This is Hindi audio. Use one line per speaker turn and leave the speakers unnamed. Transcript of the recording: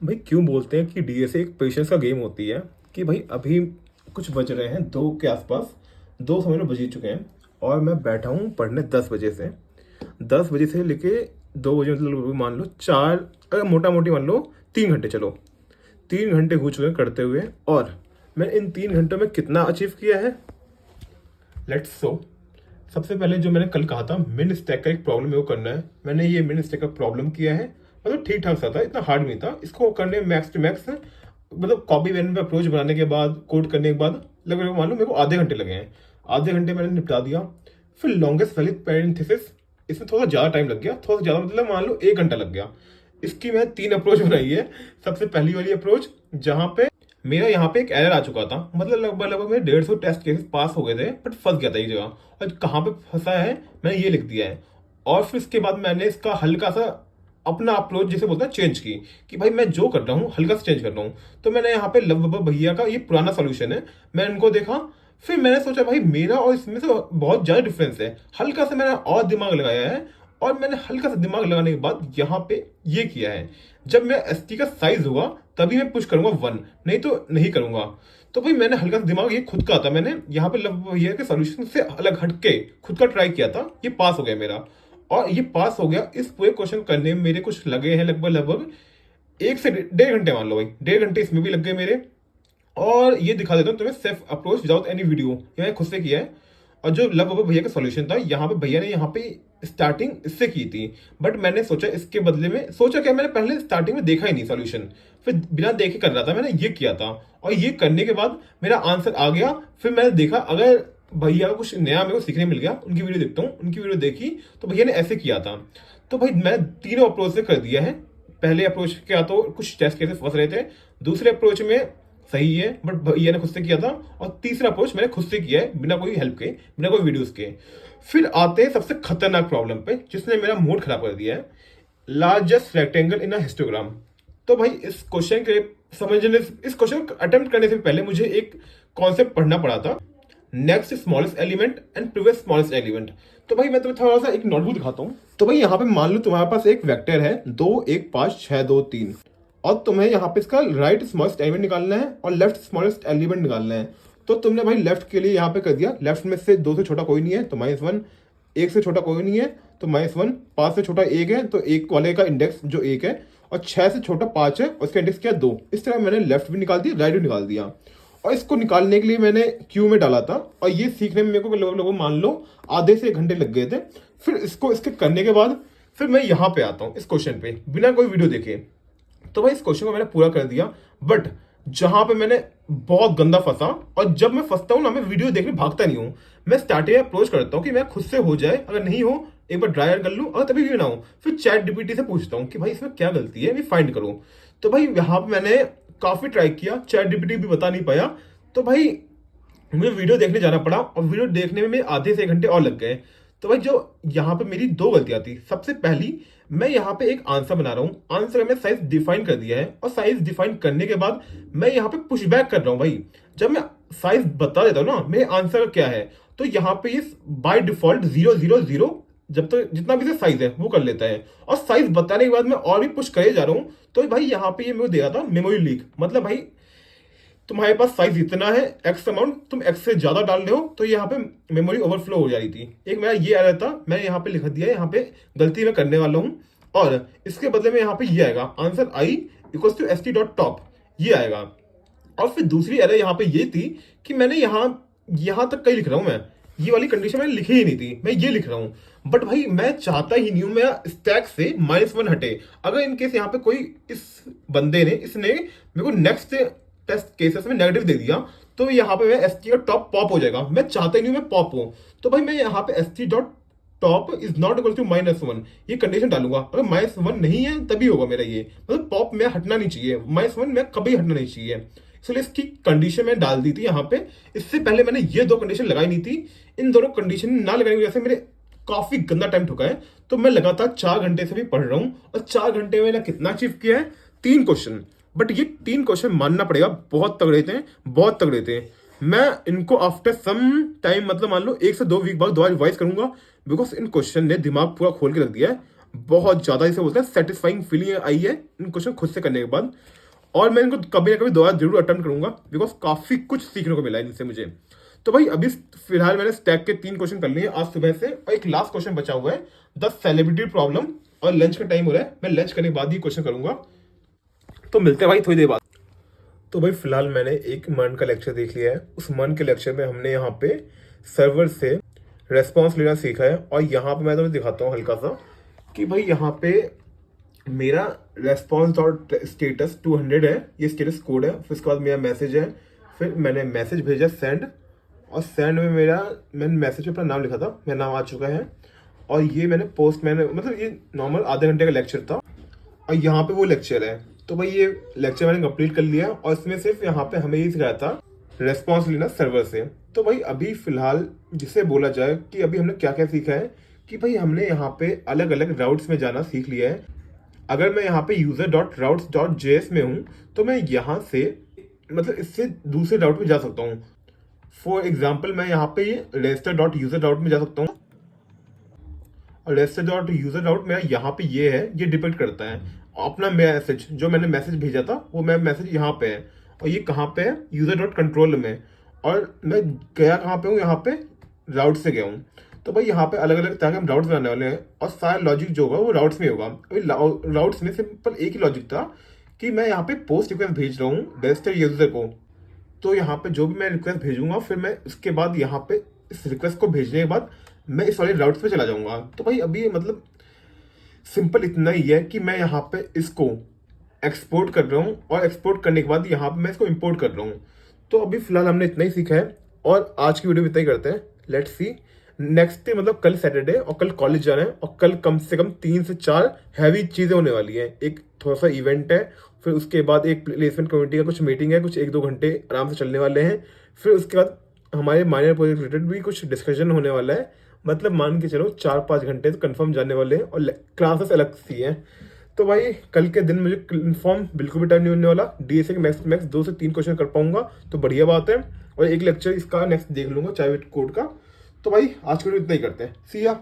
भाई क्यों बोलते हैं कि डीएसए एक पेशेंस का गेम होती है। कि भाई अभी कुछ बज रहे हैं 2 के आसपास, 2 समझ लो बज ही चुके हैं और मैं बैठा हूँ पढ़ने 10 बजे से। 10 बजे से लेके 2 बजे, मतलब मान लो 4, अगर मोटा मोटी मान लो 3 घंटे, चलो 3 घंटे हो चुके हैं करते हुए। और मैं इन 3 घंटों में कितना अचीव किया है, लेट्स सो। सबसे पहले जो मैंने कल कहा था मिन स्टैक का एक प्रॉब्लम है वो करना है, मैंने ये मिन स्टैक का प्रॉब्लम किया है। मतलब ठीक ठाक सा था, इतना हार्ड नहीं था। इसको करने में मैक्स टू मैक्स, मतलब कॉपी पेन पे अप्रोच बनाने के बाद, कोड करने के बाद लगभग मान लो मेरे को आधे घंटे लगे हैं। आधे घंटे मैंने निपटा दिया। फिर लॉन्गेस्ट वैलिड पैरेंथेसिस, इसमें थोड़ा ज़्यादा टाइम लग गया, थोड़ा ज़्यादा मतलब मान लो 1 घंटा लग गया। इसकी मैं 3 अप्रोच बनाई है। सबसे पहली वाली अप्रोच जहाँ पे मेरा यहाँ पे एक एरर आ चुका था, मतलब लगभग लगभग मेरे 150 टेस्ट केसेस पास हो गए थे, बट फंस गया था ये जगह। और कहाँ पे फंसा है मैंने ये लिख दिया है। और फिर इसके बाद मैंने इसका हल्का सा अपना अप्रोच जिसे बोलते हैं चेंज की, कि भाई मैं जो कर रहा हूँ हल्का सा चेंज कर रहा हूँ। तो मैंने यहाँ पे लव बाबा भैया का ये पुराना सोल्यूशन है, मैं इनको देखा। फिर मैंने सोचा भाई मेरा और इसमें से बहुत ज़्यादा डिफरेंस है। हल्का सा मैंने और दिमाग लगाया है, और मैंने हल्का सा दिमाग लगाने के बाद यहाँ पे ये किया है, जब मेरा एसटी का साइज होगा तभी मैं पुश करूंगा 1, नहीं तो नहीं करूंगा। तो भाई मैंने हल्का सा दिमाग, ये खुद का था, मैंने यहाँ पे लव भैया के सोल्यूशन से अलग हटके खुद का ट्राई किया था। ये पास हो गया मेरा, और ये पास हो गया। इस पूरे क्वेश्चन करने में मेरे कुछ लगे हैं लगभग लगभग 1 से 1.5 घंटे, मान लो भाई 1.5 घंटे इसमें भी लग गए मेरे। और ये दिखा देता हूँ तुम्हें, self approach without any video, ये मैंने खुद से किया है। और जो लव बाबा भैया का सॉल्यूशन था, यहाँ पे भैया ने यहाँ पे स्टार्टिंग इससे की थी, बट मैंने सोचा इसके बदले में, सोचा क्या, मैंने पहले स्टार्टिंग में देखा ही नहीं सॉल्यूशन, फिर बिना देखे कर रहा था, मैंने ये किया था। और ये करने के बाद मेरा आंसर आ गया। फिर मैंने देखा अगर भैया का कुछ नया मेरे को सीखने मिल गया, उनकी वीडियो देखता हूँ, उनकी वीडियो देखी तो भैया ने ऐसे किया था। तो भाई मैं तीनों अप्रोच से कर दिया है। पहले अप्रोच क्या, तो कुछ टेस्ट केसेस फंस रहे थे, दूसरे अप्रोच में सही है बट भैया ने खुद से किया था, और तीसरा अप्रोच मैंने खुद से किया है बिना कोई हेल्प के, बिना कोई वीडियोस के। फिर आते हैं सबसे खतरनाक प्रॉब्लम पे, जिसने मेरा मूड खराब कर दिया है, लार्जेस्ट रेक्टेंगल इन अ हिस्टोग्राम। तो भाई इस क्वेश्चन के समझने, इस क्वेश्चन को अटेम्प्ट करने से पहले मुझे एक कॉन्सेप्ट पढ़ना पड़ा था, next smallest element and previous smallest element. तो भाई मैं तुम्हें थोड़ा सा एक नोटबुक दिखाता हूँ। तो भाई यहाँ पे मान लो तुम्हारे पास एक वेक्टर है 2 1 5 6 2 3, और तुम्हें यहाँ पे इसका राइट स्मॉलेस्ट एलिमेंट निकालना है और लेफ्ट स्मॉलेस्ट एलिमेंट निकालना है। तो तुमने भाई लेफ्ट के लिए यहाँ पे कर दिया, लेफ्ट में से 2 से छोटा कोई नहीं है तो -1, 1 से छोटा कोई नहीं है तो -1, 5 से छोटा 1 है तो 1 वाले का इंडेक्स जो 1 है, और 6 से छोटा 5 है उसका इंडेक्स क्या है 2। इस तरह मैंने लेफ्ट भी निकाल दिया, राइट भी निकाल दिया। और इसको निकालने के लिए मैंने क्यू में डाला था, और ये सीखने में मेरे को लोगों मान लो आधे से 1 घंटे लग गए थे। फिर इसको इसके करने के बाद फिर मैं यहाँ पे आता हूँ इस क्वेश्चन पे बिना कोई वीडियो देखे। तो भाई इस क्वेश्चन को मैंने पूरा कर दिया, बट जहां पे मैंने बहुत गंदा फंसा, और जब मैं फंसता हूँ ना, मैं वीडियो देखने भागता नहीं हूँ, मैं स्टार्टिंग में अप्रोच करता हूँ कि मैं खुद से हो जाए, अगर नहीं हो एक बार ड्रायर कर लूँ, अगर तभी भी ना हो फिर चैट डीपीटी से पूछता हूँ कि भाई इसमें क्या गलती है, मैं फाइंड करूँ। तो भाई यहाँ पे मैंने काफी ट्राई किया, चैट डीपीटी भी बता नहीं पाया। तो भाई मुझे वीडियो देखने जाना पड़ा, और वीडियो देखने में आधे से 1 घंटे और लग गए। तो भाई जो यहाँ पे मेरी 2 गलतियां थी, सबसे पहली, मैं यहाँ पे एक आंसर बना रहा हूँ, आंसर में साइज डिफाइन कर दिया है, और साइज डिफाइन करने के बाद मैं यहाँ पे पुश बैक कर रहा हूँ। भाई जब मैं साइज बता देता हूँ ना मेरे आंसर क्या है, तो यहाँ पे ये बाय डिफॉल्ट 0 0 0 जब तक जितना भी साइज है वो कर लेता है, और साइज बताने के बाद मैं और भी पुश करे जा रहा हूँ। तो भाई यहाँ पे ये मेरे को दे रहा था मेमोरी लीक, मतलब भाई तुम्हारे पास साइज इतना है, एक्स अमाउंट, तुम एक्स से ज्यादा डाल रहे हो, तो यहाँ पे मेमोरी ओवरफ्लो हो जा रही थी। एक मेरा ये आ रहा था, मैंने यहाँ पे लिख दिया है, यहाँ पे गलती मैं करने वाला हूँ, और इसके बदले में यहाँ पे ये आएगा answer I equals to st.top, ये आएगा। और फिर दूसरी एरर यहाँ पे ये थी कि मैंने यहाँ तक कहीं लिख रहा हूँ मैं, ये वाली कंडीशन मैंने लिखी ही नहीं थी, मैं ये लिख रहा हूँ। बट भाई मैं चाहता ही नहीं हूँ मेरा स्टैक से -1 हटे। अगर इनकेस यहाँ पे कोई इस बंदे ने इसने मेरे को नेक्स्ट टेस्ट केसेस में नेगेटिव दे दिया, तो यहाँ पे एस टी का टॉप पॉप हो जाएगा। मैं चाहता ही नहीं हूँ मैं पॉप हो, तो भाई मैं यहाँ पे st.top is not equal to -1 ये कंडीशन डालूंगा। अगर -1 नहीं है तभी होगा मेरा ये, मतलब पॉप में हटना नहीं चाहिए, -1 में कभी हटना नहीं चाहिए, इसलिए इसकी कंडीशन मैं डाल दी थी यहाँ पे। इससे पहले मैंने ये 2 कंडीशन लगाई नहीं थी। इन दोनों कंडीशन ना लगाने की वजह से मेरे काफी गंदा टाइम ठुका है। तो मैं लगातार 4 घंटे से भी पढ़ रहा हूँ, और 4 घंटे में मैंने कितना अचीव किया है, 3 क्वेश्चन। बट ये 3 क्वेश्चन मानना पड़ेगा बहुत तगड़े थे, बहुत तगड़े थे। मैं इनको आफ्टर सम टाइम, मतलब मान लो 1 से 2 वीक बाद दोबारा रिवाइज करूंगा, बिकॉज इन क्वेश्चन ने दिमाग पूरा खोल के रख दिया है। बहुत ज़्यादा इसे बोलते हैं सेटिस्फाइंग फीलिंग आई है इन क्वेश्चन खुद से करने के बाद। और मैं इनको कभी ना कभी दोबारा जरूर अटेम्प्ट करूंगा, बिकॉज काफ़ी कुछ सीखने को मिला है इनसे मुझे। तो भाई अभी फिलहाल मैंने स्टैक के 3 क्वेश्चन कर लिए आज सुबह से, और एक लास्ट क्वेश्चन बचा हुआ है, द सेलिब्रिटी प्रॉब्लम। और लंच का टाइम हो रहा है, मैं लंच करने के बाद ही क्वेश्चन करूंगा। तो मिलते हैं भाई थोड़ी देर बाद। तो भाई फिलहाल मैंने एक मन का लेक्चर देख लिया है। उस मन के लेक्चर में हमने यहाँ पे सर्वर से रेस्पॉन्स लेना सीखा है। और यहाँ पे मैं तुम्हें दिखाता हूँ हल्का सा कि भाई यहाँ पे मेरा रेस्पॉन्स डॉट स्टेटस 200 है, ये स्टेटस कोड है। फिर उसके बाद मेरा मैसेज है, फिर मैंने मैसेज भेजा सेंड, और सेंड में मैंने मैसेज में अपना नाम लिखा था, मेरा नाम आ चुका है। और ये मैंने पोस्ट मैंने मतलब ये नॉर्मल आधे घंटे का लेक्चर था, और यहाँ पे वो लेक्चर है। तो भाई ये लेक्चर मैंने कंप्लीट कर लिया, और इसमें सिर्फ यहाँ पे हमें ये सिखाया था रेस्पॉन्स लेना सर्वर से। तो भाई अभी फिलहाल जिसे बोला जाए कि अभी हमने क्या क्या सीखा है, कि भाई हमने यहाँ पे अलग अलग राउट्स में जाना सीख लिया है। अगर मैं यहाँ पे user.routes.js में हूँ तो मैं यहाँ से मतलब इससे दूसरे राउट में जा सकता हूँ। फॉर एग्जाम्पल मैं यहाँ पे ये register.user.route में जा सकता हूँ, और register.user.route मेरा यहाँ पे ये है, ये डिपेंड करता है अपना मैसेज, जो मैंने मैसेज भेजा था वो मैं मैसेज यहाँ पे है, और ये कहाँ पे है user.control में। और मैं गया कहाँ पे हूँ, यहाँ पे राउट से गया हूँ। तो भाई यहाँ पे अलग अलग तरह के हम राउट्स बनाने वाले हैं, और सारा लॉजिक जो होगा वो राउट्स में होगा। अभी राउट्स में सिंपल एक ही लॉजिक था कि मैं यहाँ पे पोस्ट रिक्वेस्ट भेज रहा हूँ रजिस्टर यूजर को। तो यहाँ पे जो भी मैं रिक्वेस्ट भेजूंगा, फिर मैं उसके बाद यहाँ पे इस रिक्वेस्ट को भेजने के बाद मैं इस वाले राउट्स पे चला जाऊंगा। तो भाई अभी मतलब सिंपल इतना ही है कि मैं यहाँ पे इसको एक्सपोर्ट कर रहा हूँ, और एक्सपोर्ट करने के बाद यहाँ पे मैं इसको इंपोर्ट कर रहा हूँ। तो अभी फिलहाल हमने इतना ही सीखा है, और आज की वीडियो में इतना ही करते हैं। लेट्स सी नेक्स्ट डे, मतलब कल सैटरडे, और कल कॉलेज जाना है, और कल कम से कम 3 से 4 हैवी चीज़ें होने वाली हैं। एक थोड़ा सा इवेंट है, फिर उसके बाद एक प्लेसमेंट कमेटी का कुछ मीटिंग है, कुछ 1-2 घंटे आराम से चलने वाले हैं। फिर उसके बाद हमारे माइनर प्रोजेक्ट रिलेटेड भी कुछ डिस्कशन होने वाला है। मतलब मान के चलो 4-5 घंटे तो कन्फर्म जाने वाले हैं, और क्लासेस अलग सी हैं। तो भाई कल के दिन मुझे कन्फर्म बिल्कुल भी टाइम नहीं होने वाला। डीएसए के मैक्स 2 से 3 क्वेश्चन कर पाऊंगा तो बढ़िया बात है, और एक लेक्चर इसका नेक्स्ट देख लूंगा चाइवेट कोड का। तो भाई आज के वीडियो इतना ही करते हैं। सी या।